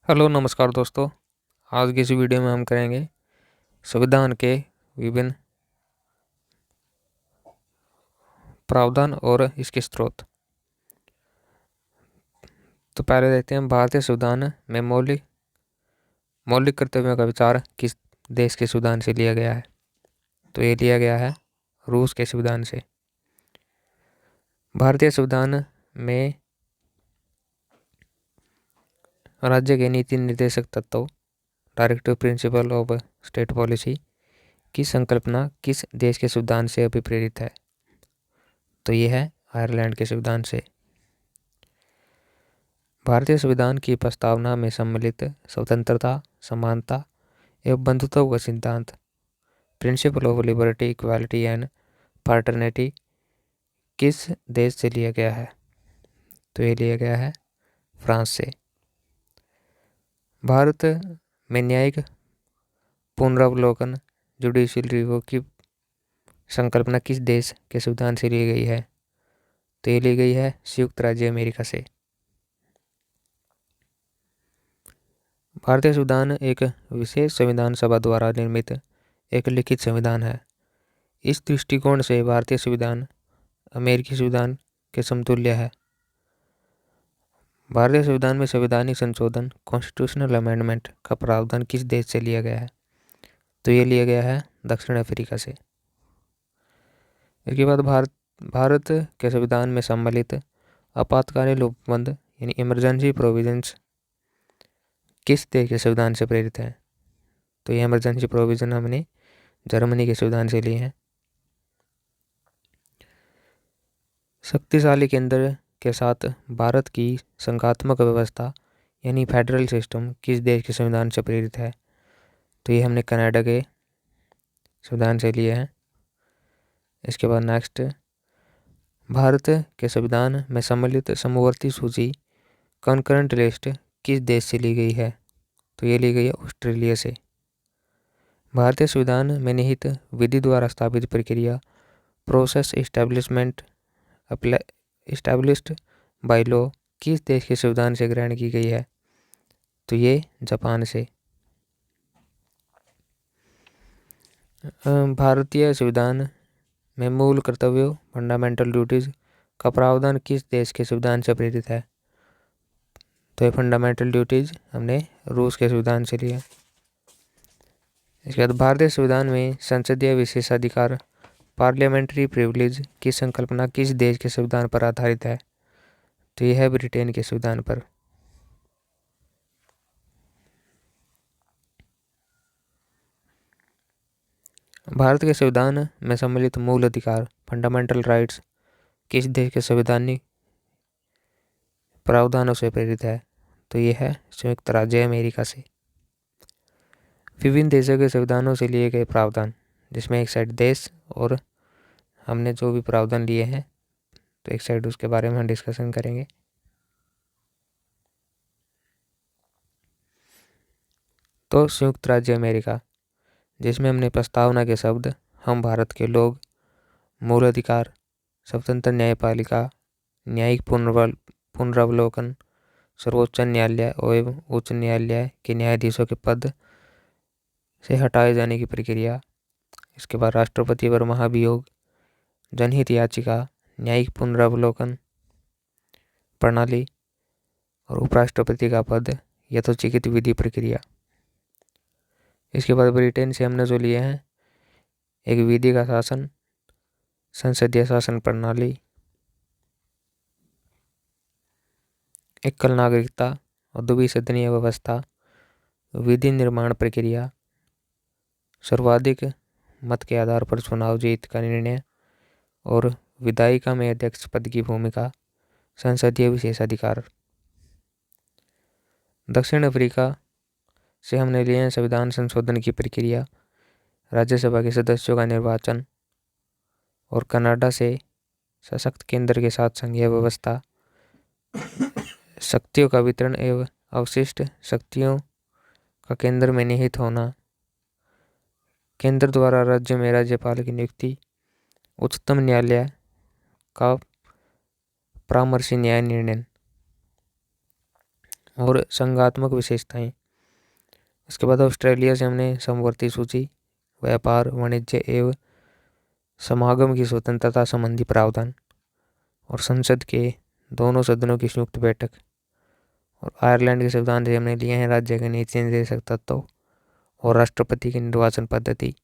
Hello नमस्कार दोस्तों। आज की इस वीडियो में हम करेंगे संविधान के विभिन्न प्रावधान और इसके स्रोत। तो पहले देखते हैं भारतीय संविधान में मौलिक कर्तव्यों का विचार किस देश के संविधान से लिया गया है। तो ये लिया गया है रूस के संविधान से। भारतीय संविधान में राज्य के नीति निर्देशक तत्वों directive principle of state policy की संकल्पना किस देश के संविधान से अभिप्रेरित है। तो ये है आयरलैंड के संविधान से। भारतीय संविधान की प्रस्तावना में सम्मिलित स्वतंत्रता, समानता एवं बंधुत्व का सिद्धांत principle of liberty, equality and fraternity किस देश से लिया गया है। तो ये लिया गया है फ्रांस से। भारत में न्यायिक पुनरावलोकन जुडिशियल रिव्यू की संकल्पना किस देश के संविधान से ली गई है। तो ये ली गई है संयुक्त राज्य अमेरिका से। भारतीय संविधान एक विशेष संविधान सभा द्वारा निर्मित एक लिखित संविधान है। इस दृष्टिकोण से भारतीय संविधान अमेरिकी संविधान के समतुल्य है। भारतीय संविधान में संवैधानिक संशोधन कॉन्स्टिट्यूशनल अमेंडमेंट का प्रावधान किस देश से लिया गया है। तो ये लिया गया है दक्षिण अफ्रीका से। इसके बाद भारत के संविधान में सम्मिलित आपातकालीन उपबंध यानी इमरजेंसी प्रोविजंस किस देश के संविधान से प्रेरित है। तो ये इमरजेंसी प्रोविजन हमने जर्मनी के संविधान से लिए हैं। शक्तिशाली केंद्र के साथ भारत की संघात्मक व्यवस्था यानी फेडरल सिस्टम किस देश के संविधान से प्रेरित है। तो ये हमने कनाडा के संविधान से लिए हैं। इसके बाद नेक्स्ट, भारत के संविधान में सम्मिलित समवर्ती सूची कॉन्करेंट लिस्ट किस देश से ली गई है। तो ये ली गई है ऑस्ट्रेलिया से। भारतीय संविधान में निहित विधि द्वारा स्थापित प्रक्रिया प्रोसेस एस्टैब्लिश्ड बाय लॉ किस देश के संविधान से ग्रहण की गई है। तो ये जापान से। भारतीय संविधान में मूल कर्तव्यों फंडामेंटल ड्यूटीज का प्रावधान किस देश के संविधान से प्रेरित है। तो ये फंडामेंटल ड्यूटीज हमने रूस के संविधान से लिया। इसके बाद भारतीय संविधान में संसदीय विशेषाधिकार पार्लियामेंट्री प्रिविलेज की संकल्पना किस देश के संविधान पर आधारित है। तो यह है ब्रिटेन के संविधान पर। भारत के संविधान में सम्मिलित मूल अधिकार फंडामेंटल राइट्स किस देश के संवैधानिक प्रावधानों से प्रेरित है। तो ये है संयुक्त राज्य अमेरिका से। विभिन्न देशों के संविधानों से लिए गए प्रावधान, जिसमें एक साइड देश और हमने जो भी प्रावधान लिए हैं तो एक साइड उसके बारे में हम डिस्कशन करेंगे। तो संयुक्त राज्य अमेरिका, जिसमें हमने प्रस्तावना के शब्द हम भारत के लोग, मूल अधिकार, स्वतंत्र न्यायपालिका, न्यायिक पुनरावलोकन, सर्वोच्च न्यायालय एवं उच्च न्यायालय के न्यायाधीशों के पद से हटाए जाने की प्रक्रिया, इसके बाद राष्ट्रपति पर महाभियोग, जनहित याचिका, न्यायिक पुनरावलोकन प्रणाली और उपराष्ट्रपति का पद यथोचित विधि प्रक्रिया। इसके बाद ब्रिटेन से हमने जो लिए हैं एक विधि का शासन, संसदीय शासन प्रणाली, एकल नागरिकता और द्विसदनीय व्यवस्था, विधि निर्माण प्रक्रिया, सर्वाधिक मत के आधार पर चुनाव जीत का निर्णय और विधायिका में अध्यक्ष पद की भूमिका, संसदीय विशेषाधिकार। दक्षिण अफ्रीका से हमने लिए हैं संविधान संशोधन की प्रक्रिया, राज्यसभा के सदस्यों का निर्वाचन और कनाडा से सशक्त केंद्र के साथ संघीय व्यवस्था, शक्तियों का वितरण एवं अवशिष्ट शक्तियों का केंद्र में निहित होना, केंद्र द्वारा राज्य में राज्यपाल की नियुक्ति, उच्चतम न्यायालय का परामर्शी न्याय निर्णय। और संघात्मक विशेषताएं। इसके बाद ऑस्ट्रेलिया से हमने समवर्ती सूची, व्यापार, वाणिज्य एवं समागम की स्वतंत्रता संबंधी प्रावधान, और संसद के दोनों सदनों की संयुक्त बैठक। और आयरलैंड के संविधान से हमने लिए हैं राज्य के नीति निर्देशक तत्व और राष्ट्रपति की निर्वाचन पद्धति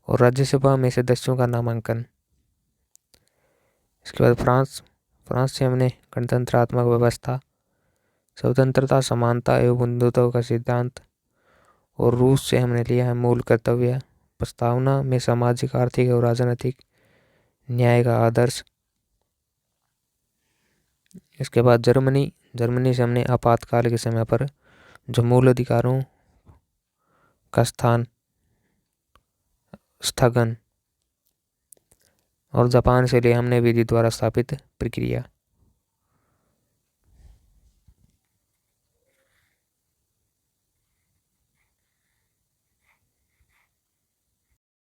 और राज्यसभा में सदस्यों का नामांकन। इसके बाद फ्रांस से हमने गणतंत्रात्मक व्यवस्था, स्वतंत्रता, समानता एवं बंधुत्व का सिद्धांत। और रूस से हमने लिया है मूल कर्तव्य, प्रस्तावना में सामाजिक, आर्थिक और राजनीतिक न्याय का आदर्श। इसके बाद जर्मनी से हमने आपातकाल के समय पर जो मूल अधिकारों का स्थगन। और जापान से लिए हमने विधि द्वारा स्थापित प्रक्रिया।